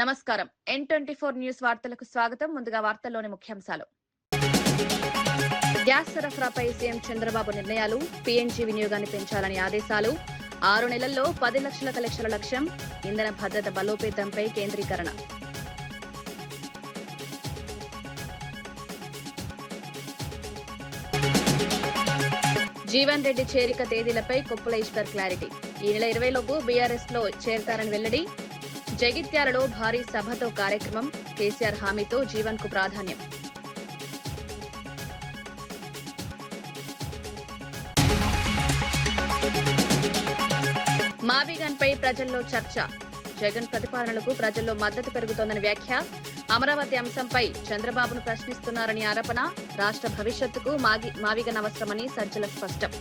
నమస్కారం. N24 news వార్తలకు స్వాగతం. ముందుగా వార్తల్లోని ముఖ్యాంశాలు. గ్యాస్ సరఫరాపై సీఎం చంద్రబాబు నిర్ణయాలు, పీఎన్జీ వినియోగాన్ని పెంచాలని ఆదేశాలు, 6 నెలల్లో 10 లక్షల కలెక్షన్ల లక్ష్యం, ఇంధన భద్రత బలోపేతంపై కేంద్రీకరణ. జీవన్ రెడ్డి చేరిక తేదీలపై కొప్పుల ఈశ్వర్ క్లారిటీ. ఈ నెల 20 లోపు బీఆర్ఎస్ లో చేరతారని వెల్లడి. జగిత్యాలలో భారీ సభతో కార్యక్రమం, కేసీఆర్ హామీతో జీవన్ కు ప్రాధాన్యం. మావిగన్ పై ప్రజల్లో చర్చ, జగన్ ప్రతిపాదనలకు ప్రజల్లో మద్దతు పెరుగుతోందని వ్యాఖ్య. అమరావతి అంశంపై చంద్రబాబును ప్రశ్నిస్తున్నారని ఆరోపణ. రాష్ట్ర భవిష్యత్తుకు మావిగన్ అవసరమని సజ్జల స్పష్టం.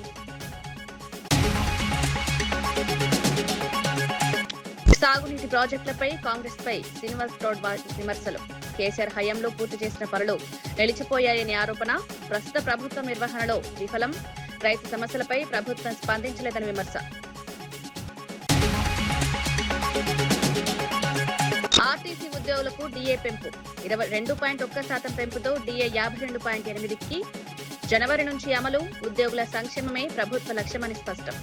సాగునీటి ప్రాజెక్టులపై కాంగ్రెస్ పై శ్రీనివాస్ గౌడ్ విమర్శలు. కేసీఆర్ హయాంలో పూర్తి చేసిన పనులు నిలిచిపోయాయని ఆరోపణ. ప్రస్తుత ప్రభుత్వం నిర్వహణలో విఫలం. రైతు సమస్యలపై ప్రభుత్వం స్పందించలేదని విమర్శ. ఆర్టీసీ ఉద్యోగులకు డీఏ పెంపు 22.1% పెంపుతో డీఏ 52.8కి జనవరి నుంచి అమలు. ఉద్యోగుల సంక్షేమమే ప్రభుత్వ లక్ష్యమని స్పష్టం.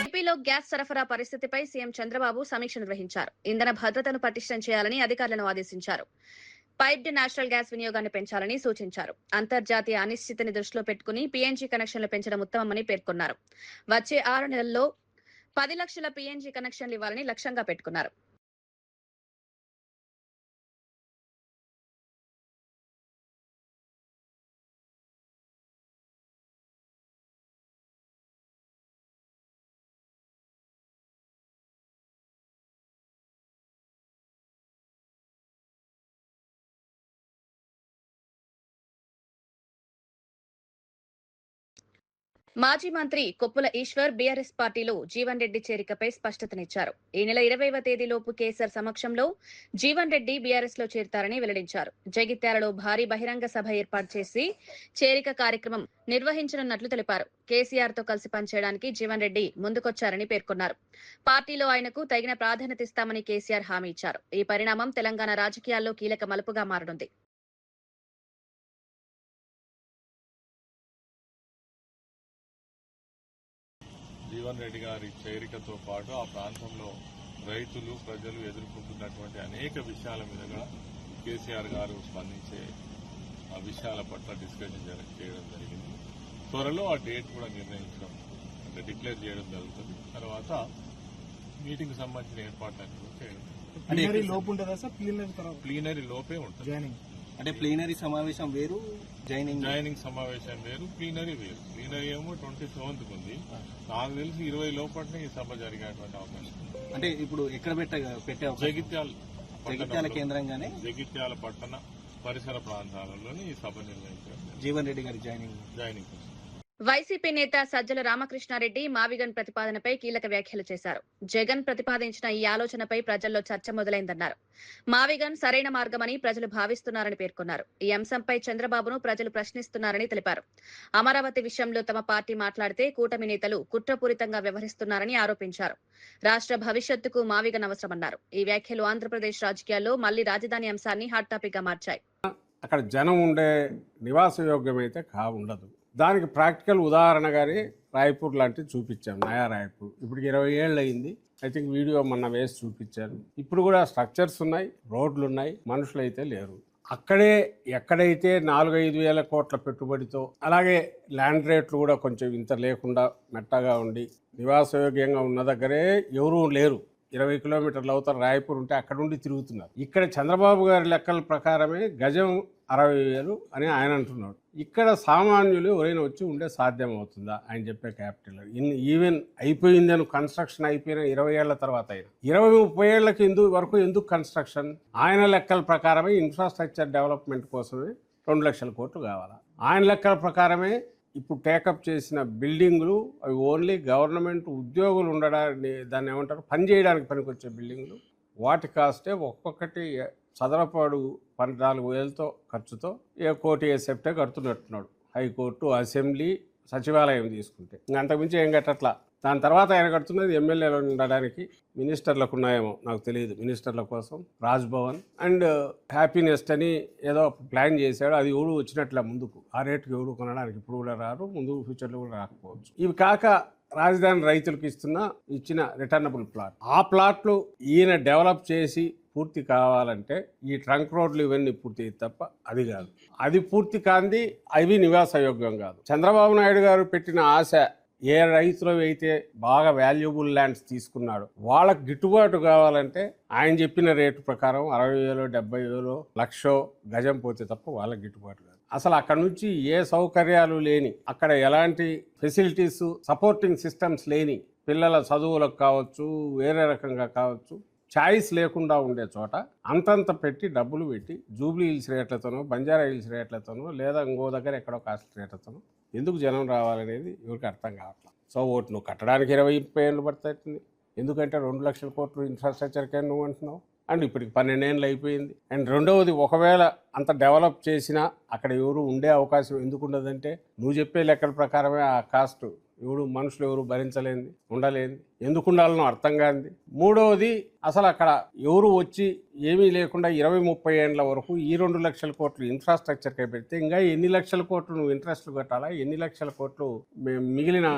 ఏపీలో గ్యాస్ సరఫరా పరిస్థితిపై సీఎం చంద్రబాబు సమీక్ష నిర్వహించారు. ఇంధన భద్రతను పటిష్టం చేయాలని అధికారులను ఆదేశించారు. పైప్డ్ నేచురల్ గ్యాస్ వినియోగాన్ని పెంచాలని సూచించారు. అంతర్జాతీయ అనిశ్చితిని దృష్టిలో పెట్టుకుని పీఎన్జీ కనెక్షన్లు పెంచడం ఉత్తమమని పేర్కొన్నారు. వచ్చే 6 నెలల్లో 10 లక్షల పీఎన్జీ కనెక్షన్లు ఇవ్వాలని లక్ష్యంగా పెట్టుకున్నారు. మాజీ మంత్రి కొప్పుల ఈశ్వర్ బీఆర్ఎస్ పార్టీలో జీవన్ రెడ్డి చేరికపై స్పష్టతనిచ్చారు. ఈ నెల 20వ తేదీలోపు కేసీఆర్ సమక్షంలో జీవన్ రెడ్డి బీఆర్ఎస్ లో చేరతారని వెల్లడించారు. జగిత్యాలలో భారీ బహిరంగ సభ ఏర్పాటు చేసి చేరిక కార్యక్రమం నిర్వహించనున్నట్లు తెలిపారు. కేసీఆర్ తో కలిసి పనిచేయడానికి జీవన్ రెడ్డి ముందుకొచ్చారని పేర్కొన్నారు. పార్టీలో ఆయనకు తగిన ప్రాధాన్యత ఇస్తామని కేసీఆర్ హామీ ఇచ్చారు. ఈ పరిణామం తెలంగాణ రాజకీయాల్లో కీలక మలుపుగా మారనుంది. జీవన్ రెడ్డి గారి చేరికతో పాటు ఆ ప్రాంతంలో రైతులు ప్రజలు ఎదుర్కొంటున్నటువంటి అనేక విషయాల మీద కేసీఆర్ గారు స్పందించే ఆ విషయాల పట్ల డిస్కషన్ చేయడం జరిగింది. త్వరలో ఆ డేట్ కూడా నిర్ణయించడం అంటే డిక్లేర్ చేయడం జరుగుతుంది. తర్వాత మీటింగ్ సంబంధించిన ఏర్పాట్లన్నీ చేయడం. ప్లీనరీ లోపే ఉంటుంది. అంటే ప్లీనరీ సమావేశం వేరు, జాయినింగ్ సమావేశం వేరు, ప్లీనరీ వేరు. ప్లీనరీ ఏమో 27th ఉంది. నాకు తెలిసి 20 లోపలనే ఈ సభ జరిగేటువంటి అవకాశం. అంటే ఇప్పుడు ఎక్కడ పెట్టే జగిత్యాల కేంద్రంగానే జగిత్యాల పట్టణ పరిసర ప్రాంతాలలోని ఈ సభ నిర్వహించారు. జీవన్ రెడ్డి గారి జాయినింగ్ వైసీపీ నేత సజ్జల రామకృష్ణారెడ్డి మావిగన్ ప్రతిపాదనపై కీలక వ్యాఖ్యలు చేశారు. జగన్ ప్రతిపాదించిన ఈ ఆలోచనపై ప్రజల్లో చర్చ మొదలైందన్నారు. మావిగన్ సరైన మార్గమని ప్రజలు భావిస్తున్నారని పేర్కొన్నారు. ఈ అంశంపై చంద్రబాబును ప్రజలు ప్రశ్నిస్తున్నారని తెలిపారు. అమరావతి విషయంలో తమ పార్టీ మాట్లాడితే కూటమి నేతలు కుట్రపూరితంగా వ్యవహరిస్తున్నారని ఆరోపించారు. రాష్ట్ర భవిష్యత్తుకు మావిగన్ అవసరమన్నారు. ఈ వ్యాఖ్యలు ఆంధ్రప్రదేశ్ రాజకీయాల్లో మళ్లీ రాజధాని అంశాన్ని హాట్ టాపిక్ గా మార్చాయి. అక్కడ జనం ఉండే నివాస యోగ్యమైతే ఉండదు. దానికి ప్రాక్టికల్ ఉదాహరణగానే రాయపూర్ లాంటివి చూపించాం. నయా రాయపూర్ ఇప్పటికి 20 ఏళ్ళు అయింది. ఐ థింక్ వీడియో మొన్న వేసి చూపించాను. ఇప్పుడు కూడా స్ట్రక్చర్స్ ఉన్నాయి, రోడ్లు ఉన్నాయి, మనుషులు అయితే లేరు. అక్కడే ఎక్కడైతే 4-5 వేల కోట్ల పెట్టుబడితో అలాగే ల్యాండ్ రేట్లు కూడా కొంచెం ఇంత లేకుండా మెట్టగా ఉండి నివాసయోగ్యంగా ఉన్న దగ్గరే ఎవరూ లేరు. 20 కిలోమీటర్లు అవుతారు రాయపూర్ ఉంటే అక్కడ ఉండి తిరుగుతున్నారు. ఇక్కడ చంద్రబాబు గారి లెక్కల ప్రకారమే గజం 60,000 అని ఆయన అంటున్నాడు. ఇక్కడ సామాన్యులు ఎవరైనా వచ్చి ఉండే సాధ్యం అవుతుందా ఆయన చెప్పే క్యాపిటల్? ఈవెన్ అయిపోయిందని కన్స్ట్రక్షన్ అయిపోయిన 20 ఏళ్ల తర్వాత అయినా 20-30 ఏళ్లకి ఎందుకు కన్స్ట్రక్షన్? ఆయన లెక్కల ప్రకారమే ఇన్ఫ్రాస్ట్రక్చర్ డెవలప్మెంట్ కోసమే 2 లక్షల కోట్లు కావాలా? ఆయన లెక్కల ప్రకారమే ఇప్పుడు టేకప్ చేసిన బిల్డింగులు అవి ఓన్లీ గవర్నమెంట్ ఉద్యోగులు ఉండడానికి, దాన్ని ఏమంటారు, పనిచేయడానికి పనికొచ్చే బిల్డింగులు. వాటి కాస్టే ఒక్కొక్కటి చదరపాడు 14,000తో ఖర్చుతో 1 కోటి సెప్టే కడుతున్నట్టున్నాడు. హైకోర్టు, అసెంబ్లీ, సచివాలయం తీసుకుంటే అంతకుమించి ఏం కట్టట్లా. దాని తర్వాత ఆయన కడుతున్నది ఎమ్మెల్యేలు ఉండడానికి, మినిస్టర్లకు ఉన్నాయేమో నాకు తెలియదు, మినిస్టర్ల కోసం రాజ్భవన్ అండ్ హ్యాపీనెస్ట్ అని ఏదో ప్లాన్ చేశాడు. అది ఎవడు వచ్చినట్లే ముందుకు, ఆ రేటుకి ఎవడు కొనడానికి ఇప్పుడు కూడా రారు, ముందు ఫ్యూచర్లో కూడా రాకపోవచ్చు. ఇవి కాక రాజధాని రైతులకు ఇచ్చిన రిటర్నబుల్ ప్లాట్, ఆ ప్లాట్లు ఈయన డెవలప్ చేసి పూర్తి కావాలంటే ఈ ట్రంక్ రోడ్లు ఇవన్నీ పూర్తి అయితే తప్ప అది కాదు. అది పూర్తి కాంది అవి నివాసయోగ్యం కాదు. చంద్రబాబు నాయుడు గారు పెట్టిన ఆశ, ఏ రైతులు అయితే బాగా వాల్యుబుల్ ల్యాండ్స్ తీసుకున్నాడు వాళ్ళకి గిట్టుబాటు కావాలంటే ఆయన చెప్పిన రేటు ప్రకారం 60,000, 70,000, 1,00,000 గజం పోతే తప్ప వాళ్ళకి గిట్టుబాటు కాదు. అసలు అక్కడ నుంచి ఏ సౌకర్యాలు లేని, అక్కడ ఎలాంటి ఫెసిలిటీస్ సపోర్టింగ్ సిస్టమ్స్ లేని, పిల్లల చదువులకు కావచ్చు, వేరే రకంగా కావచ్చు, ఛాయిస్ లేకుండా ఉండే చోట అంతంత పెట్టి డబ్బులు పెట్టి జూబ్లీ హిల్స్ రేట్లతోనో, బంజారా హిల్స్ రేట్లతోనో, లేదా ఇంకో దగ్గర ఎక్కడో కాస్ట్ రేట్లతోనో ఎందుకు జనం రావాలనేది ఎవరికి అర్థం కావట్లేదు. సో ఓటు నువ్వు కట్టడానికి 20-30 ఏళ్ళు పడుతుంది, ఎందుకంటే 2 లక్షల కోట్లు ఇన్ఫ్రాస్ట్రక్చర్కే నువ్వు అంటున్నావు. అండ్ ఇప్పటికి 12 ఏళ్ళు అయిపోయింది. అండ్ రెండవది, ఒకవేళ అంత డెవలప్ చేసినా అక్కడ ఎవరు ఉండే అవకాశం ఎందుకు ఉండదంటే నువ్వు చెప్పే లెక్కల ప్రకారమే ఆ కాస్ట్ మనుషులు ఎవరు భరించలేంది, ఉండలేంది, ఎందుకు ఉండాలనో అర్థం కాంది. మూడవది, అసలు అక్కడ ఎవరు వచ్చి ఏమీ లేకుండా 20-30 ఏళ్ళ వరకు ఈ 2 లక్షల కోట్లు ఇన్ఫ్రాస్ట్రక్చర్కే పెడితే ఇంకా ఎన్ని లక్షల కోట్లు నువ్వు ఇంట్రెస్ట్లు కట్టాలా, ఎన్ని లక్షల కోట్లు మిగిలిన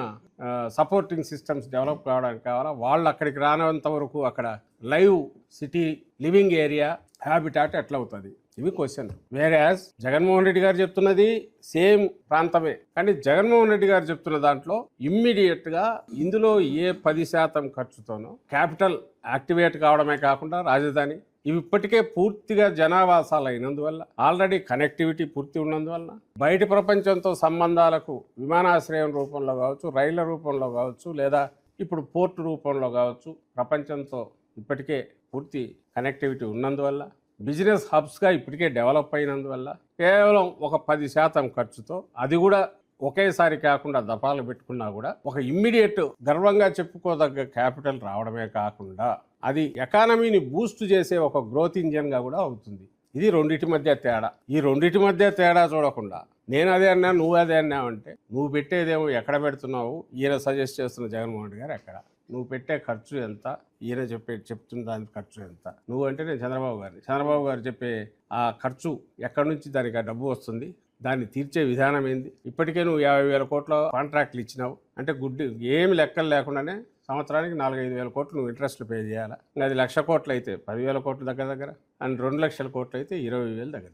సపోర్టింగ్ సిస్టమ్స్ డెవలప్ కావడానికి కావాలా. వాళ్ళు అక్కడికి రానంత వరకు అక్కడ live city living area habitat ఎట్లా అవుతుంది, ఇవి క్వశ్చన్. వేరేయాజ్ జగన్మోహన్ రెడ్డి గారు చెప్తున్నది సేమ్ ప్రాంతమే, కానీ జగన్మోహన్ రెడ్డి గారు చెప్తున్న దాంట్లో ఇమ్మీడియట్గా ఇందులో ఏ 10% ఖర్చుతోనో క్యాపిటల్ యాక్టివేట్ కావడమే కాకుండా రాజధాని ఇవి ఇప్పటికే పూర్తిగా జనావాసాలు అయినందువల్ల, ఆల్రెడీ కనెక్టివిటీ పూర్తి ఉన్నందువల్ల, బయట ప్రపంచంతో సంబంధాలకు విమానాశ్రయం రూపంలో కావచ్చు, రైళ్ల రూపంలో కావచ్చు, లేదా ఇప్పుడు పోర్టు రూపంలో కావచ్చు, ప్రపంచంతో ఇప్పటికే పూర్తి కనెక్టివిటీ ఉన్నందువల్ల, బిజినెస్ హబ్స్గా ఇప్పటికే డెవలప్ అయినందువల్ల కేవలం ఒక 10% ఖర్చుతో, అది కూడా ఒకేసారి కాకుండా దఫాలు పెట్టుకున్నా కూడా ఒక ఇమ్మీడియట్ గర్వంగా చెప్పుకోదగ్గ క్యాపిటల్ రావడమే కాకుండా అది ఎకానమీని బూస్ట్ చేసే ఒక గ్రోత్ ఇంజన్గా కూడా అవుతుంది. ఇది రెండింటి మధ్య తేడా. ఈ రెండింటి మధ్య తేడా చూడకుండా నేను అదే అన్నా నువ్వు అదే అన్నావంటే, నువ్వు పెట్టేదేమో ఎక్కడ పెడుతున్నావు, ఈయన సజెస్ట్ చేస్తున్న జగన్మోహన్ రెడ్డి గారు ఎక్కడ, నువ్వు పెట్టే ఖర్చు ఎంత, ఈయన చెప్తున్న దాని ఖర్చు ఎంత, నువ్వు అంటే నేను చంద్రబాబు గారు చెప్పే ఆ ఖర్చు ఎక్కడి నుంచి దానికి ఆ డబ్బు వస్తుంది, దాన్ని తీర్చే విధానం ఏంది. ఇప్పటికే నువ్వు 50,000 కోట్ల కాంట్రాక్ట్లు ఇచ్చినావు అంటే గుడ్డి ఏమి లెక్కలు లేకుండానే సంవత్సరానికి 4-5 వేల కోట్లు నువ్వు ఇంట్రెస్ట్లు పే చేయాలా. అది 1,00,000 కోట్లు అయితే 10,000 కోట్లు దగ్గర అండ్ 2 లక్షల కోట్లు అయితే 20,000 దగ్గర.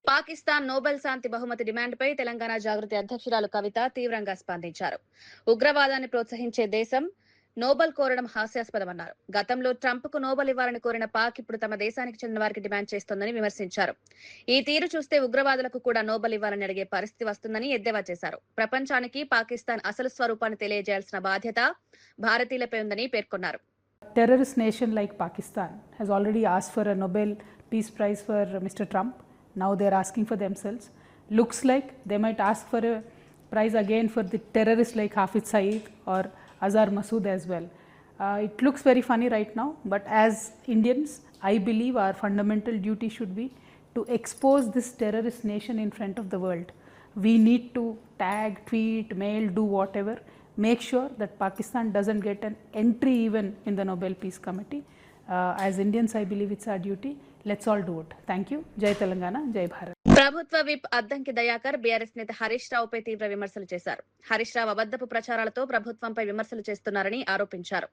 పాకిస్తాన్ నోబెల్ శాంతి బహుమతి డిమాండ్పై తెలంగాణ జాగృతి అధ్యక్షురాలు కవిత తీవ్రంగా స్పందించారు. ఉగ్రవాదాన్ని ప్రోత్సహించే దేశం నోబెల్ కోరడం హాస్యాస్పదమన్నారు. గతంలో ట్రంప్ కు నోబెల్ ఇవ్వాలని కోరిన పాక్ ఇప్పుడు తమ దేశానికి చెందిన వారికి డిమాండ్ చేస్తోందని విమర్శించారు. ఈ తీరు చూస్తే ఉగ్రవాదులకు కూడా నోబెల్ ఇవ్వాలని అడిగే పరిస్థితి వస్తుందని ఎద్దేవా చేశారు. ప్రపంచానికి పాకిస్తాన్ అసలు స్వరూపాన్ని తెలియజేయాల్సిన బాధ్యత భారతీయులపై ఉందని పేర్కొన్నారు. Terrorist nation like Pakistan has already asked for a Nobel Peace Prize for Mr. Trump. Now they are asking for themselves. Looks like they might ask for a prize again for the terrorists like Hafiz Saeed or Azhar Masood as well. It looks very funny right now, but as Indians, I believe our fundamental duty should be to expose this terrorist nation in front of the world. We need to tag, tweet, mail, do whatever. Make sure that Pakistan doesn't get an entry even in the Nobel Peace Committee. As Indians, I believe it's our duty. Let's all do it. Thank you. Jai Telangana, Jai Bharat. ప్రభుత్వ whip Addanki Dayakar BRS నేత హరీష్ రావుపై తీవ్ర విమర్శలు చేశారు. హరీష్ రావు అబద్దపు ప్రచారాలతో ప్రభుత్వంపై విమర్శలు చేస్తున్నారని ఆరోపించారు.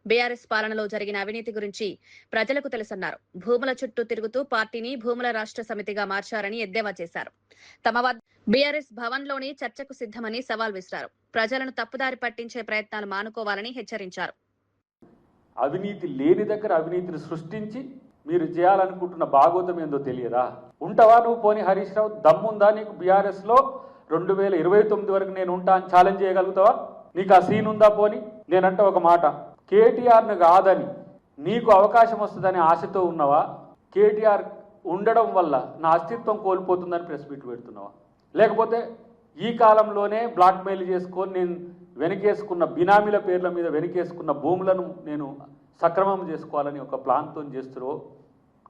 BRS పాలనలో జరిగిన అవినీతి గురించి ప్రజలకు తెలుసన్నారు. భూముల చుట్టూ తిరుగుతూ పార్టీని భూముల రాష్ట్ర సమితిగా మార్చారని ఎద్దేవా చేశారు. తమ వద్ద బీఆర్ఎస్ భవన్లోని చర్చకు సిద్ధమని సవాల్ విసిరారు. ప్రజలను తప్పుదారి పట్టించే ప్రయత్నాలు మానుకోవాలని హెచ్చరించారు. అవినీతి లేని దగ్గర అవినీతిని సృష్టించి మీరు చేయాలనుకుంటున్న భాగోతం ఏందో తెలియదా? ఉంటావా నువ్వు? పోనీ హరీష్ రావు దమ్ముందా నీకు? బీఆర్ఎస్ లో 2029 వరకు నేను ఉంటా అని ఛాలెంజ్ చేయగలుగుతావా? నీకు ఆ సీన్ ఉందా? పోనీ నేనంటే ఒక మాట, కేటీఆర్ను కాదని నీకు అవకాశం వస్తుందని ఆశతో ఉన్నావా? కేటీఆర్ ఉండడం వల్ల నా అస్తిత్వం కోల్పోతుందని ప్రెస్ మీట్ పెడుతున్నావా? లేకపోతే ఈ కాలంలోనే బ్లాక్మెయిల్ చేసుకొని నేను వెనకేసుకున్న బినామీల పేర్ల మీద వెనకేసుకున్న భూములను నేను సక్రమం చేసుకోవాలని ఒక ప్లాన్తో చేస్తున్నావో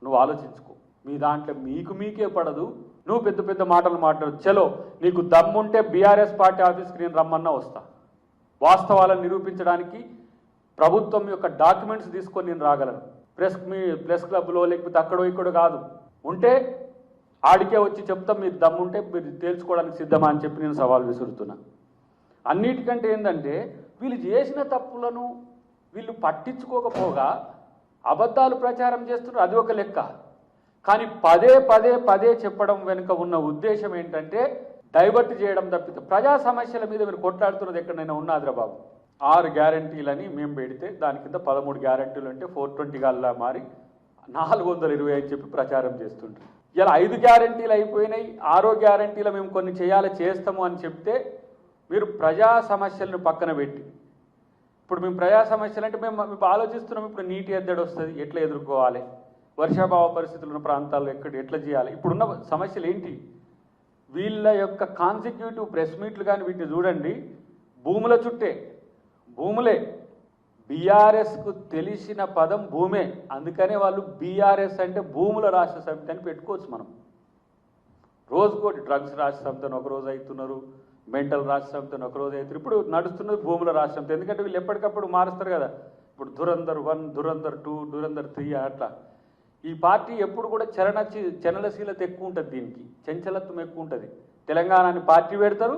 నువ్వు ఆలోచించుకో. మీ దాంట్లో మీకే పడదు. నువ్వు పెద్ద పెద్ద మాటలు మాట్లాడు. చలో నీకు దమ్ముంటే బీఆర్ఎస్ పార్టీ ఆఫీస్కి నేను రమ్మన్నా వస్తా. వాస్తవాలను నిరూపించడానికి ప్రభుత్వం యొక్క డాక్యుమెంట్స్ తీసుకొని నేను రాగలను. ప్రెస్ క్లబ్లో లేకపోతే అక్కడో ఇక్కడో కాదు, ఉంటే ఆడికే వచ్చి చెప్తాం, మీరు దమ్ముంటే మీరు తేల్చుకోవడానికి సిద్ధమా అని చెప్పి నేను సవాల్ విసురుతున్నా. అన్నిటికంటే ఏంటంటే వీళ్ళు చేసిన తప్పులను వీళ్ళు పట్టించుకోకపోగా అబద్ధాలు ప్రచారం చేస్తున్నారు, అది ఒక లెక్క. కానీ పదే పదే పదే చెప్పడం వెనుక ఉన్న ఉద్దేశం ఏంటంటే డైవర్ట్ చేయడం తప్పితే ప్రజా సమస్యల మీద మీరు కొట్లాడుతున్నది ఎక్కడైనా ఉన్నాదిరా బాబు. 6 గ్యారంటీలని మేము పెడితే దాని కింద 13 గ్యారంటీలు అంటే 420 గల్లా మారి 420 అని చెప్పి ప్రచారం చేస్తుంటారు. ఇలా 5 గ్యారంటీలు అయిపోయినాయి, 6వ గ్యారంటీలో మేము కొన్ని చేస్తాము అని చెప్తే మీరు ప్రజా సమస్యలను పక్కన పెట్టి, ఇప్పుడు మేము ప్రజా సమస్యలు అంటే మేము ఆలోచిస్తున్నాం, ఇప్పుడు నీటి ఎద్దడి వస్తుంది, ఎట్లా ఎదుర్కోవాలి, వర్షాభావ పరిస్థితులు ఉన్న ప్రాంతాల్లో ఎట్లా చేయాలి, ఇప్పుడున్న సమస్యలు ఏంటి. వీళ్ళ యొక్క కాన్సిక్యూటివ్ ప్రెస్ మీట్లు కానీ వీటిని చూడండి, భూముల చుట్టే, భూములే. బీఆర్ఎస్కు తెలిసిన పదం భూమే, అందుకనే వాళ్ళు బీఆర్ఎస్ అంటే భూముల రాష్ట్ర సమితి అని పెట్టుకోవచ్చు. మనం రోజుకోటి డ్రగ్స్ రాష్ట్ర సమితిని ఒకరోజు అవుతున్నారు, మెంటల్ రాష్ట్ర సమితిని ఒకరోజు అవుతున్నారు, ఇప్పుడు నడుస్తున్నది భూముల రాష్ట్ర సమితి. ఎందుకంటే వీళ్ళు ఎప్పటికప్పుడు మారుస్తారు కదా, ఇప్పుడు ధురంధర్ 1, ధురంధర్ 2, ధురంధర్ 3 అట్లా. ఈ పార్టీ ఎప్పుడు కూడా చలనశీలత ఎక్కువ ఉంటుంది, దీనికి చంచలత్వం ఎక్కువ ఉంటుంది. తెలంగాణని పార్టీ పెడతారు,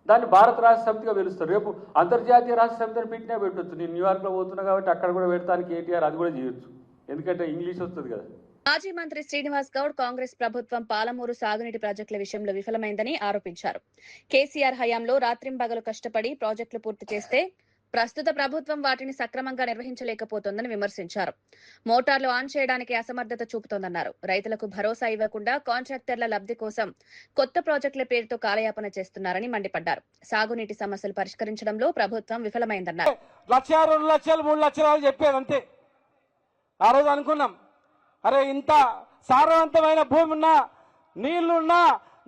దాన్ని భారత రాష్ట్ర సమితిగా పిలుస్తారు. రేపు అంతర్జాతీయ రాష్ట్ర సమితిని పెట్టినా పెట్టవచ్చు. నేను న్యూయార్క్లో పోతున్నా కాబట్టి అక్కడ కూడా పెడతానికి కేటీఆర్ అది కూడా చేయొచ్చు, ఎందుకంటే ఇంగ్లీష్ వస్తుంది కదా. మాజీ మంత్రి శ్రీనివాస్ గౌడ్ కాంగ్రెస్ ప్రభుత్వం పాలమూరు సాగునీటి ప్రాజెక్టుల విషయంలో విఫలమైందని ఆరోపించారు. కేసీఆర్ హయాంలో రాత్రింబగలు కష్టపడి ప్రాజెక్టులు పూర్తి చేస్తే ప్రస్తుత ప్రభుత్వం వాటిని సక్రమంగా నిర్వహించలేకపోతోందని విమర్శించారు. మోటార్లు ఆన్ చేయడానికి అసమర్థత చూపుతోందన్నారు. రైతులకు భరోసా ఇవ్వకుండా కాంట్రాక్టర్ల లబ్ధి కోసం కొత్త ప్రాజెక్టుల పేరుతో కాలయాపన చేస్తున్నారని మండిపడ్డారు. సాగునీటి సమస్యలు పరిష్కరించడంలో ప్రభుత్వం విఫలమైందన్నారు. 1,00,000, 2 లక్షలు, 3 లక్షలు అని చెప్పేది అంతే. ఆ రోజు అనుకున్నాం, అరే ఇంత సారవంతమైన భూమి ఉన్నా, నీళ్లున్నా,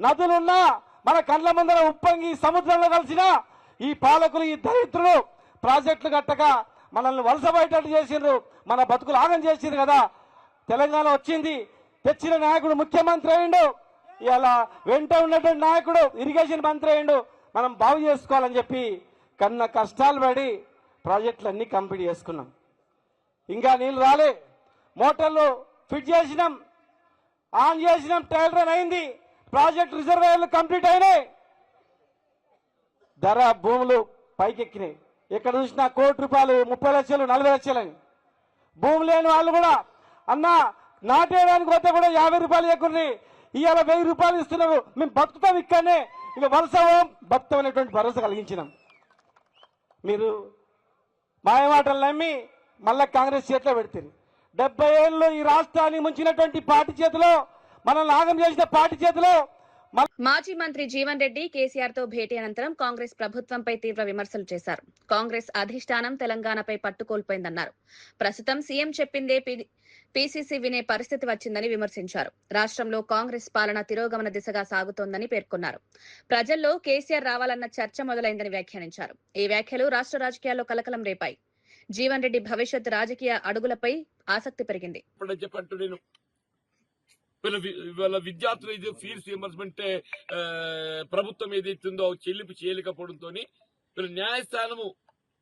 నదులున్నా, మన కళ్ళ ముందర ఉప్పొంగి సముద్రంలో కలిసిన ఈ పాలకులు, ఈ దరిద్రులు ప్రాజెక్టులు కట్టక మనల్ని వలసబోయేటట్టు చేసిండ్రు, మన బతుకులు ఆగం చేసిండ్రు కదా. తెలంగాణ వచ్చింది, తెచ్చిన నాయకుడు ముఖ్యమంత్రి అయ్యిండు, ఇలా వెంట ఉన్నటువంటి నాయకుడు ఇరిగేషన్ మంత్రి అయ్యిండు. మనం బాగు చేసుకోవాలని చెప్పి కన్న కష్టాలు పడి ప్రాజెక్టులన్నీ కంప్లీట్ చేసుకున్నాం. ఇంకా నీళ్ళు రాలే, మోటార్లు ఫిట్ చేసినాం, ఆన్ చేసినాం, ట్రయల్ రన్ అయింది, ప్రాజెక్ట్ రిజర్వాయర్లు కంప్లీట్ అయినాయి, ధర భూములు పైకెక్కినాయి. ఎక్కడ చూసినా ₹1 కోటి, 30 లక్షలు, 40 లక్షలని. భూమి లేని వాళ్ళు కూడా అన్న నాటేయడానికి పోతే కూడా ₹50 ఎక్కున్నాయి, ఇవాళ ₹1000 ఇస్తున్నావు, మేము బతుకుతాం ఇక్కడనే, ఇక వలసవం బతుకుతాం అనేటువంటి భరోసా కలిగించినాం. మీరు మాయమాటలు నమ్మి మళ్ళా కాంగ్రెస్ చేతిలో పెడతారు. 70 ఏళ్ళు ఈ రాష్ట్రాన్ని ముంచినటువంటి పార్టీ చేతిలో, మనల్ని ఆగం చేసిన పార్టీ చేతిలో. మాజీ మంత్రి జీవన్ రెడ్డి కేసీఆర్ తో భేటీ అనంతరం కాంగ్రెస్ ప్రభుత్వంపై తీవ్ర విమర్శలు చేశారు. కాంగ్రెస్ అధిష్టానం తెలంగాణపై పట్టుకోల్పోయిందన్నారు. ప్రస్తుతం సీఎం చెప్పిందే పీసీసీ వినే పరిస్థితి వచ్చిందని విమర్శించారు. రాష్ట్రంలో కాంగ్రెస్ పాలన తిరోగమన దిశగా సాగుతోందని పేర్కొన్నారు. ప్రజల్లో కేసీఆర్ రావాలన్న చర్చ మొదలైందని వ్యాఖ్యానించారు. ఈ వ్యాఖ్యలు రాష్ట్ర రాజకీయాల్లో కలకలం రేపాయి. జీవన్ రెడ్డి భవిష్యత్ రాజకీయ అడుగులపై ఆసక్తి పెరిగింది. వీళ్ళ విద్యార్థులు ఏదో ఫీజు రియంబర్స్మెంట్ ప్రభుత్వం ఏదైతుందో చెల్లింపు చేయలేకపోవడంతో వీళ్ళ న్యాయస్థానము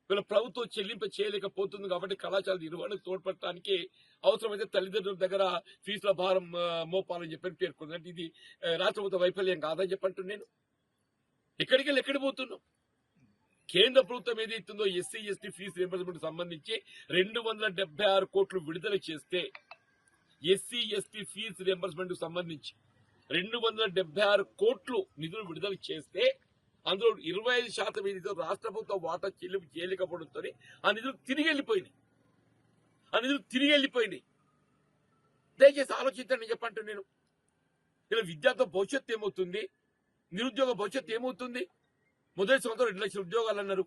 వీళ్ళ ప్రభుత్వం చెల్లింపు చేయలేకపోతుంది. కాబట్టి కళాశాల నిర్వహణకు తోడ్పడటానికి అవసరమైతే తల్లిదండ్రుల దగ్గర ఫీజుల భారం మోపాలని చెప్పని పేర్కొంది. అంటే ఇది రాష్ట్ర ప్రభుత్వ వైఫల్యం కాదని చెప్పంటున్నాను. నేను ఎక్కడికి వెళ్ళి ఎక్కడికి పోతున్నాం? కేంద్ర ప్రభుత్వం ఏదైతుందో ఎస్సీ ఎస్టీ ఫీజు రియంబర్స్మెంట్ సంబంధించి 276 కోట్లు విడుదల చేస్తే, ఎస్సీ ఎస్టీ ఫీజు రియంబర్స్మెంట్ సంబంధించి 276 కోట్లు నిధులు విడుదల చేస్తే అందులో 25% ఏదైతే రాష్ట్ర ప్రభుత్వం వాటా చెల్లింపు చేయలేకపోవడంతో ఆ నిధులు తిరిగి వెళ్ళిపోయినాయి. దయచేసి ఆలోచించండి చెప్పంటే నేను. ఇలా విద్యార్థుల భవిష్యత్తు ఏమవుతుంది, నిరుద్యోగ భవిష్యత్తు ఏమవుతుంది? మొదటి సంవత్సరం 2 లక్షల ఉద్యోగాలు అన్నారు,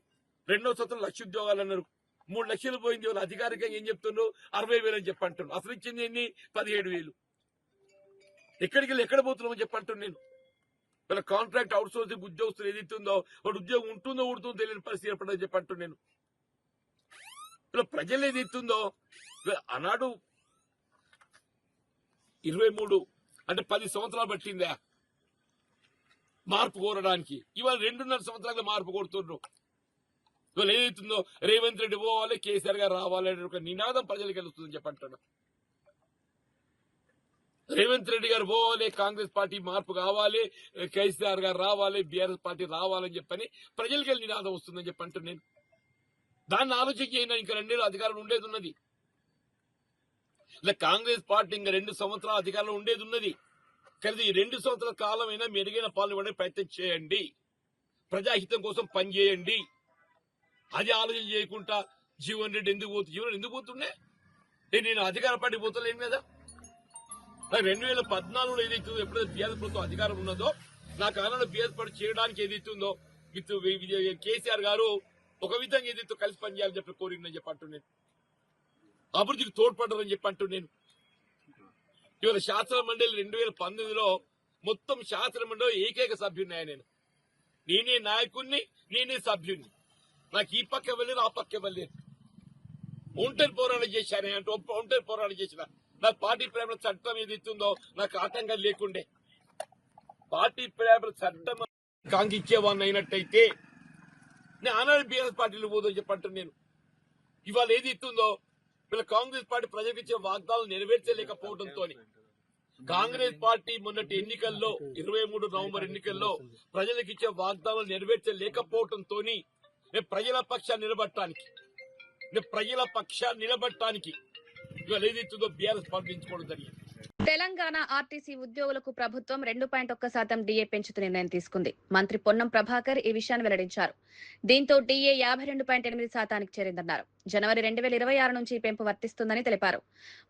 రెండో సంవత్సరం 1 లక్ష ఉద్యోగాలు అన్నారు, 3 లక్షలు పోయింది. వాళ్ళు అధికారికంగా ఏం చెప్తున్నారు? 60,000 అని చెప్పంటున్నారు. అసలు ఇచ్చింది ఎన్ని? 17,000. ఎక్కడికి వెళ్ళి ఎక్కడ పోతున్నామని చెప్పంటున్నాను నేను. వీళ్ళ కాంట్రాక్ట్ అవుట్ సోర్సింగ్ ఉద్యోగస్తులు ఏదైతుందో వాడు ఉద్యోగం ఉంటుందో ఉడుతుందో తెలియని పరిస్థితి ఏర్పడదని చెప్పంటున్నాను నేను. వీళ్ళ ప్రజలు ఏదైతుందో ఆనాడు 23 అంటే 10 సంవత్సరాలు పట్టిందా మార్పు కోరడానికి, ఇవాళ 2.5 సంవత్సరాలుగా మార్పు కోరుతున్నారు. ఇవాళ ఏదైతుందో రేవంత్ రెడ్డి పోవాలి, కేసీఆర్ గారు రావాలి అనే ఒక నినాదం ప్రజలకు వెళ్తుందని చెప్పంటున్నా. రేవంత్ రెడ్డి గారు పోవాలి, కాంగ్రెస్ పార్టీ మార్పు కావాలి, కేసీఆర్ గారు రావాలి, బీఆర్ఎస్ పార్టీ రావాలని చెప్పని ప్రజలకి నినాదం వస్తుందని చెప్పంటున్నా నేను. దాన్ని ఆలోచన చేయండి. ఇంకా 2 ఏళ్ళు అధికారం ఉండేది ఉన్నది. ఇలా కాంగ్రెస్ పార్టీ ఇంకా 2 సంవత్సరాల అధికారంలో ఉండేది ఉన్నది. కానీ ఈ 2 సంవత్సరాల కాలమైనా మెరుగైన పాలన ఇవ్వడానికి ప్రయత్నం చేయండి. ప్రజాహితం కోసం పనిచేయండి. అది ఆలోచన చేయకుండా జీవన్ రెడ్డి ఎందుకు పోతుండే? నేను అధికార పార్టీ పోతలేను కదా. నాకు 2014లో ఏదైతే ఎప్పుడైతే బీఆర్ఎస్ ప్రభుత్వం అధికారం ఉన్నదో, నా కాలంలో బీఆర్ఎస్ పార్టీ చేయడానికి ఏదైతే ఉందో కేసీఆర్ గారు ఒక విధంగా ఏదైతే కలిసి పనిచేయాలని చెప్పి కోరికని చెప్పంటున్నాను. అభివృద్ధికి తోడ్పడ్డారని చెప్పంటున్నాను. ఇవాళ శాసన మండలి 2019లో మొత్తం శాసన మండలి ఏకైక సభ్యున్నాయి. నేనే నాయకుడిని, నేనే సభ్యుడిని. నాకు ఈ పక్క వెళ్ళారు, ఆ పక్క వెళ్ళారు. ఒంటరి పోరాటం చేశాను అంటే ఒంటరి పోరాటం చేసిన. నాకు పార్టీ ప్రేమ చట్టం ఏదైతుందో నాకు ఆటంకం లేకుండే. పార్టీ ప్రేమ చట్టం కాంక్షించేవాడిని అయినట్టయితే నేను ఆనాడు బీఆర్ఎస్ పార్టీలో పోదని చెప్పంటాను నేను. ఇవాళ ఏది ఇస్తుందో వీళ్ళ కాంగ్రెస్ పార్టీ ప్రజలకు ఇచ్చే వాగ్దానాలు నెరవేర్చలేకపోవడంతో కాంగ్రెస్ పార్టీ మొన్నటి ఎన్నికల్లో 23 నవంబర్ ఎన్నికల్లో ప్రజలకు ఇచ్చే వాగ్దానాలు నెరవేర్చలేకపోవడంతో నేను ప్రజల పక్షాన్ని నిలబడటానికి ఇవాళ ఏది ఇస్తుందో బీఆర్ఎస్ పార్టీ ఎంచుకోవడం జరిగింది. తెలంగాణ ఆర్టీసీ ఉద్యోగులకు ప్రభుత్వం 2.1% డీఏ పెంచుతూ నిర్ణయం తీసుకుంది. మంత్రి పొన్నం ప్రభాకర్ ఈ విషయాన్ని వెల్లడించారు. దీంతో డీఏ 52.8% చేరిందన్నారు. జనవరి 2026 నుంచి ఈ పెంపు వర్తిస్తుందని తెలిపారు.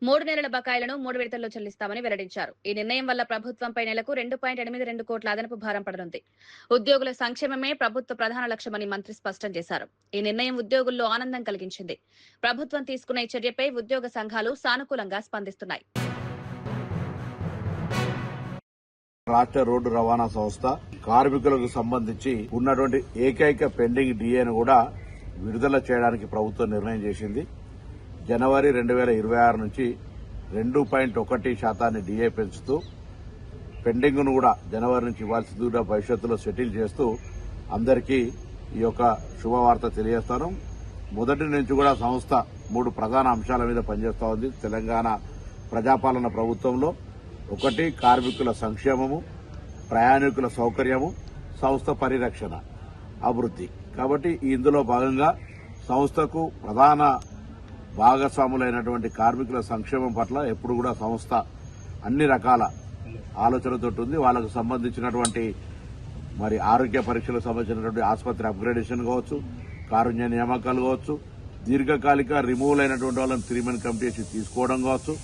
3 నెలల బకాయిలను 3 విడతల్లో చెల్లిస్తామని వెల్లడించారు. ఈ నిర్ణయం వల్ల ప్రభుత్వంపై నెలకు 2.82 కోట్ల అదనపు భారం పడనుంది. ఉద్యోగుల సంక్షేమమే ప్రభుత్వ ప్రధాన లక్ష్యమని మంత్రి స్పష్టం చేశారు. ఈ నిర్ణయం ఉద్యోగుల్లో ఆనందం కలిగించింది. ప్రభుత్వం తీసుకున్న ఈ చర్యపై ఉద్యోగ సంఘాలు సానుకూలంగా స్పందిస్తున్నాయి. రాష్ట్ర రోడ్డు రవాణా సంస్థ కార్మికులకు సంబంధించి ఉన్నటువంటి ఏకైక పెండింగ్ డిఏను కూడా విడుదల చేయడానికి ప్రభుత్వం నిర్ణయం చేసింది. జనవరి 2026 నుంచి 2.1% డిఏ పెంచుతూ పెండింగ్ ను కూడా జనవరి నుంచి ఇవ్వాల్సింది కూడా భవిష్యత్తులో సెటిల్ చేస్తూ అందరికీ ఈ యొక్క శుభవార్త తెలియజేస్తాను. మొదటి నుంచి కూడా సంస్థ 3 ప్రధాన అంశాల మీద పనిచేస్తూ ఉంది. తెలంగాణ ప్రజాపాలన ప్రభుత్వంలో 1 కార్మికుల సంక్షేమము, ప్రయాణికుల సౌకర్యము, సంస్థ పరిరక్షణ, అభివృద్ధి. కాబట్టి ఇందులో భాగంగా సంస్థకు ప్రధాన భాగస్వాములైనటువంటి కార్మికుల సంక్షేమం పట్ల ఎప్పుడు కూడా సంస్థ అన్ని రకాల ఆలోచనతో ఉంది. వాళ్ళకు సంబంధించినటువంటి మరి ఆరోగ్య పరీక్షలకు సంబంధించినటువంటి ఆసుపత్రి అప్గ్రేడేషన్ కావచ్చు, కారుణ్య నియామకాలు కావచ్చు, దీర్ఘకాలిక రిమూవల్ అయినటువంటి వాళ్ళని 3 మెన్ కమిటీ తీసుకోవడం కావచ్చు,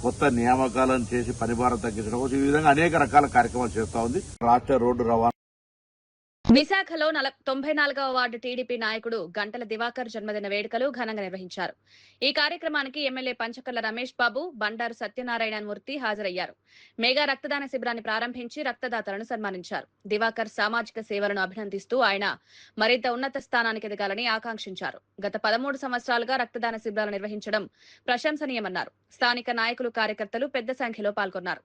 కొత్త నియామకాలను చేసి పని భారం తగ్గించడం కోసం ఈ విధంగా అనేక రకాల కార్యక్రమాలు చేస్తూ ఉంది రాష్ట్ర రోడ్డు రవాణా. విశాఖలో 94వ వార్డు టీడీపీ నాయకుడు గంటల దివాకర్ జన్మదిన వేడుకలు ఘనంగా నిర్వహించారు. ఈ కార్యక్రమానికి ఎమ్మెల్యే పంచకర్ల రమేష్ బాబు, బండారు సత్యనారాయణ మూర్తి హాజరయ్యారు. మెగా రక్తదాన శిబిరాన్ని ప్రారంభించి రక్తదాతలను సన్మానించారు. దివాకర్ సామాజిక సేవలను అభినందిస్తూ ఆయన మరింత ఉన్నత స్థానానికి ఎదగాలని ఆకాంక్షించారు. గత 13 సంవత్సరాలుగా రక్తదాన శిబిరాలు నిర్వహించడం ప్రశంసనీయమన్నారు. స్థానిక నాయకులు, కార్యకర్తలు పెద్ద సంఖ్యలో పాల్గొన్నారు.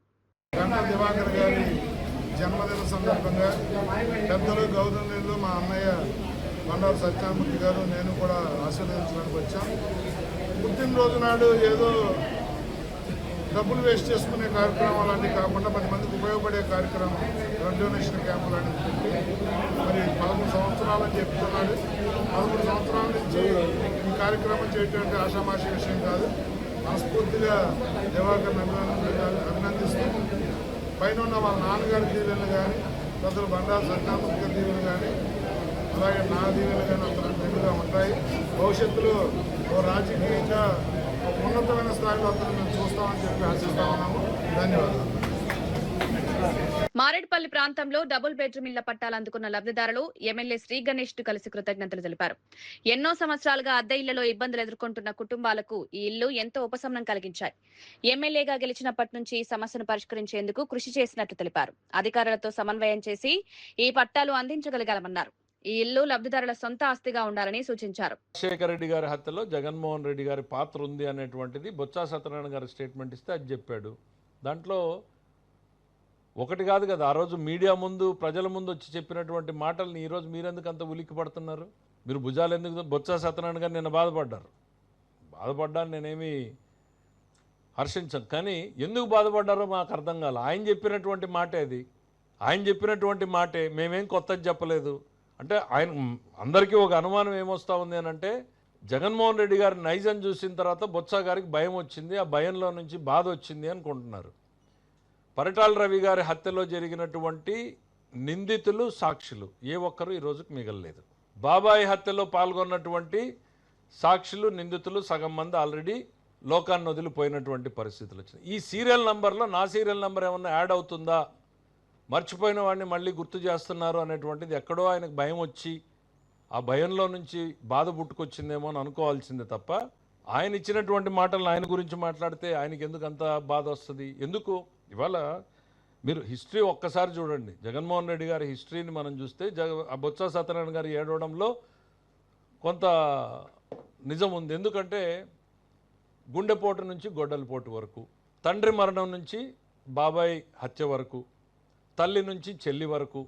జన్మదిన సందర్భంగా పెద్దలు గౌరవనీయులు మా అన్నయ్య బండారు సత్యనారాయణ గారు నేను కూడా ఆశీర్వదించడానికి వచ్చాం. పుట్టినరోజు నాడు ఏదో డబ్బులు వేస్ట్ చేసుకునే కార్యక్రమం అలాంటివి కాకుండా 10 మందికి ఉపయోగపడే కార్యక్రమం బ్లడ్ డొనేషన్ క్యాంపు లాంటివి పెట్టి మరి 13 సంవత్సరాలని చెప్తున్నాడు. 13 సంవత్సరాల నుంచి ఈ కార్యక్రమం చేయటువంటి ఆషామాషి విషయం కాదు. మనస్ఫూర్తిగా దివాకర్ని అభినందిస్తూ పైన ఉన్న వాళ్ళ నాన్నగారి దీవెనలు కానీ, పెద్దలు బండారు సత్యనారాయణ దీవెనలు కానీ, అలాగే నా దీవెనలు కానీ అంత మెండుగా ఉంటాయి. భవిష్యత్తులో ఓ రాజకీయంగా ఉన్నతమైన స్థాయిలో అతను మేము చూస్తామని చెప్పి ఆశిస్తా ఉన్నాము. ధన్యవాదాలు. మారేడుపల్లి ప్రాంతంలో డబుల్ బెడ్రూమ్ ఇళ్ల పట్టాలు అందుకున్న లబ్ధిదారులు ఎమ్మెల్యే శ్రీ గణేష్ కు కలిసి కృతజ్ఞతలు తెలిపారు. ఎన్నో సంవత్సరాలుగా అద్దె ఇళ్లలో ఇబ్బందులు ఎదుర్కొంటున్న కుటుంబాలకు ఈ ఇళ్లు ఎంతో ఉపశమనం కలిగించాయి. ఎమ్మెల్యేగా గెలిచినప్పటి నుంచి ఈ సమస్యను పరిష్కరించేందుకు కృషి చేసినట్లు తెలిపారు. అధికారులతో సమన్వయం చేసి ఈ పట్టాలు అందించగలిగామన్నారు. ఈ ఇల్లు లబ్ధిదారుల సొంత ఆస్తిగా ఉండాలని సూచించారు. రాజశేఖర రెడ్డి గారి హత్యలో జగన్మోహన్ రెడ్డి గారి పాత్ర ఉంది అనేటువంటిది బొత్స సత్యనారాయణ గారి స్టేట్మెంట్ ఇస్తే అది చెప్పాడు. దాంట్లో ఒకటి కాదు కదా, ఆ రోజు మీడియా ముందు, ప్రజల ముందు వచ్చి చెప్పినటువంటి మాటల్ని ఈరోజు మీరెందుకు అంత ఉలిక్కి పడుతున్నారు? మీరు భుజాలు ఎందుకు బొత్స సత్యనారాయణ గారు నిన్న బాధపడ్డాను నేనేమి హర్షించను. కానీ ఎందుకు బాధపడ్డారో మాకు అర్థం కాదు. ఆయన చెప్పినటువంటి మాటే అది. ఆయన చెప్పినటువంటి మాటే, మేమేం కొత్తది చెప్పలేదు. అంటే ఆయన అందరికీ ఒక అనుమానం ఏమొస్తా ఉంది అని అంటే, జగన్మోహన్ రెడ్డి గారి నైజం చూసిన తర్వాత బొత్స గారికి భయం వచ్చింది, ఆ భయంలో నుంచి బాధ వచ్చింది అనుకుంటున్నారు. పరిటాల రవి గారి హత్యలో జరిగినటువంటి నిందితులు సాక్షులు ఏ ఒక్కరు ఈ రోజుకి మిగలలేదు. బాబాయి హత్యలో పాల్గొన్నటువంటి సాక్షులు నిందితులు సగం మంది ఆల్రెడీ లోకాన్ని వదిలిపోయినటువంటి పరిస్థితులు వచ్చినాయి. ఈ సీరియల్ నంబర్లో నా సీరియల్ నంబర్ ఏమన్నా యాడ్ అవుతుందా, మర్చిపోయిన వాడిని మళ్ళీ గుర్తు చేస్తున్నారు అనేటువంటిది ఎక్కడో ఆయనకు భయం వచ్చి ఆ భయంలో నుంచి బాధ పుట్టుకొచ్చిందేమో అని అనుకోవాల్సిందే తప్ప, ఆయన ఇచ్చినటువంటి మాటలను ఆయన గురించి మాట్లాడితే ఆయనకి ఎందుకు అంత బాధ వస్తుంది? ఎందుకు? ఇవాళ మీరు హిస్టరీ ఒక్కసారి చూడండి. జగన్మోహన్ రెడ్డి గారి హిస్టరీని మనం చూస్తే బొత్స సత్యనారాయణ గారు ఏడవడంలో కొంత నిజం ఉంది. ఎందుకంటే గుండెపోటు నుంచి గొడ్డలిపోటు వరకు, తండ్రి మరణం నుంచి బాబాయ్ హత్య వరకు, తల్లి నుంచి చెల్లి వరకు,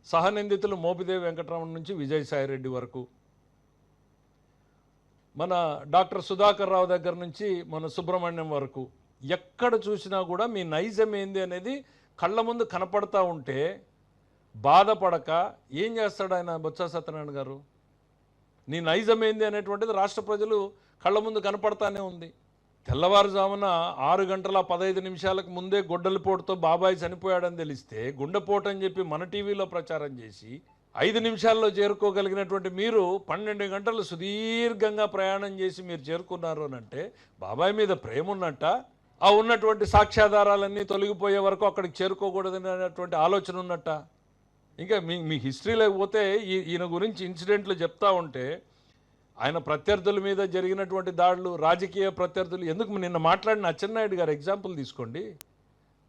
సహనిందితులు మోపిదేవి వెంకటరమణ నుంచి విజయసాయిరెడ్డి వరకు, మన డాక్టర్ సుధాకర్ రావు దగ్గర నుంచి మన సుబ్రహ్మణ్యం వరకు, ఎక్కడ చూసినా కూడా మీ నైజం ఏంది అనేది కళ్ళ ముందు కనపడతా ఉంటే బాధపడక ఏం చేస్తాడు ఆయన బొత్స సత్యనారాయణ గారు? నీ నైజం ఏంది అనేటువంటిది రాష్ట్ర ప్రజలు కళ్ళ ముందు కనపడతానే ఉంది. తెల్లవారుజామున 6:15 ముందే గొడ్డలిపోటుతో బాబాయ్ చనిపోయాడని తెలిస్తే గుండెపోటు అని చెప్పి మన టీవీలో ప్రచారం చేసి 5 నిమిషాల్లో చేరుకోగలిగినటువంటి మీరు 12 గంటలు సుదీర్ఘంగా ప్రయాణం చేసి మీరు చేరుకున్నారు అని అంటే బాబాయ్ మీద ప్రేమ ఉన్నట్ట, ఆ ఉన్నటువంటి సాక్ష్యాధారాలన్నీ తొలగిపోయే వరకు అక్కడికి చేరుకోకూడదని అనేటువంటి ఆలోచన ఉన్నట్ట. ఇంకా మీ హిస్టరీలోకి పోతే ఈయన గురించి ఇన్సిడెంట్లు చెప్తా ఉంటే ఆయన ప్రత్యర్థుల మీద జరిగినటువంటి దాడులు, రాజకీయ ప్రత్యర్థులు, ఎందుకు నిన్న మాట్లాడిన అచ్చెన్నాయుడు గారు ఎగ్జాంపుల్ తీసుకోండి.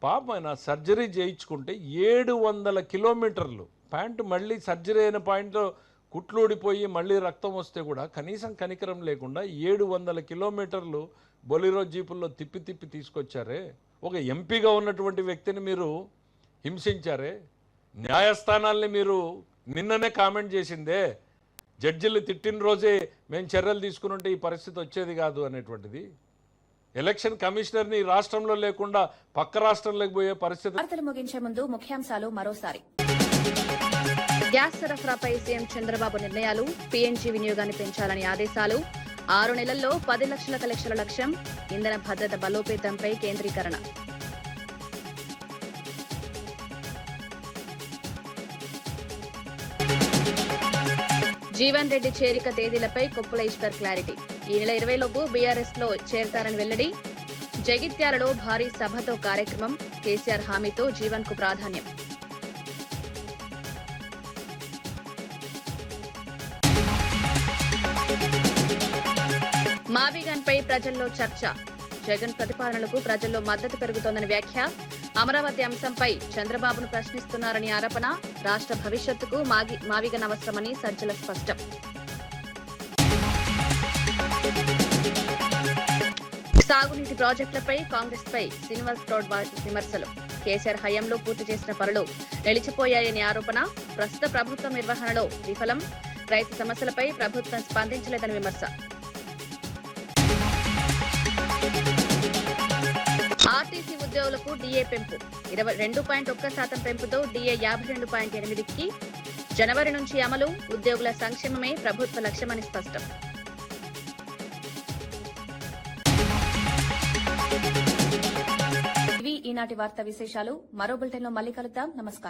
పాపం ఆయన సర్జరీ చేయించుకుంటే 700 కిలోమీటర్లు ప్యాంటు మళ్ళీ సర్జరీ అయిన పాయింట్లో కుట్లూడిపోయి మళ్ళీ రక్తం వస్తే కూడా కనీసం కనికరం లేకుండా 700 కిలోమీటర్లు బొలిరో జీపుల్లో తిప్పి తీసుకొచ్చారే. ఒక ఎంపీగా ఉన్నటువంటి వ్యక్తిని మీరు హింసించారే. న్యాయస్థానాల్ని మీరు నిన్ననే కామెంట్ చేసిందే, జడ్జిలు తిట్టిన రోజే మేము చర్యలు తీసుకుని ఉంటే ఈ పరిస్థితి వచ్చేది కాదు అనేటువంటిది. ఎలక్షన్ కమిషనర్ని రాష్ట్రంలో లేకుండా పక్క రాష్ట్రంలోకి పోయే పరిస్థితి. వార్తలు ముగించే ముందు ముఖ్యాంశాలు మరోసారి. గ్యాస్ సరఫరాపై సీఎం చంద్రబాబు నిర్ణయాలు, పీఎన్జీ వినియోగాన్ని పెంచాలని ఆదేశాలు, 6 నెలల్లో 10 లక్షల కలెక్షన్ల లక్ష్యం, ఇంధన భద్రత బలోపేతంపై కేంద్రీకరణ. జీవన్ రెడ్డి చేరిక తేదీలపై కొప్పుల ఈశ్వర్ క్లారిటీ. ఈ నెల 20 లోపు బీఆర్ఎస్ లో చేరతారని వెల్లడి. జగిత్యాలలో భారీ సభతో కార్యక్రమం, కేసీఆర్ హామీతో జీవన్ కు ప్రాధాన్యం. మావిగన్ పై ప్రజల్లో చర్చ, జగన్ ప్రతిపాదనలకు ప్రజల్లో మద్దతు పెరుగుతోందని వ్యాఖ్య. అమరావతి అంశంపై చంద్రబాబును ప్రశ్నిస్తున్నారని ఆరోపణ. రాష్ట్ర భవిష్యత్తుకు మావిగన్ అవసరమని సజ్జల స్పష్టం. సాగునీటి ప్రాజెక్టులపై కాంగ్రెస్ పై శ్రీనివాస్ గౌడ్ విమర్శలు. కేసీఆర్ హయాంలో పూర్తి చేసిన పనులు నిలిచిపోయాయని ఆరోపణ. ప్రస్తుత ప్రభుత్వం నిర్వహణలో విఫలం. రైతు సమస్యలపై ప్రభుత్వం స్పందించలేదని విమర్శ. ఆర్టీసీ ఉద్యోగులకు డీఏ పెంపు, 22.1% పెంపుతో డీఏ 52.8కి. జనవరి నుంచి అమలు. ఉద్యోగుల సంక్షేమమే ప్రభుత్వ లక్ష్యమని స్పష్టం. ఇవి ఈనాటి వార్తా విశేషాలు. మరో బులెటిన్లో మళ్ళీ కలుద్దాం. నమస్కారం.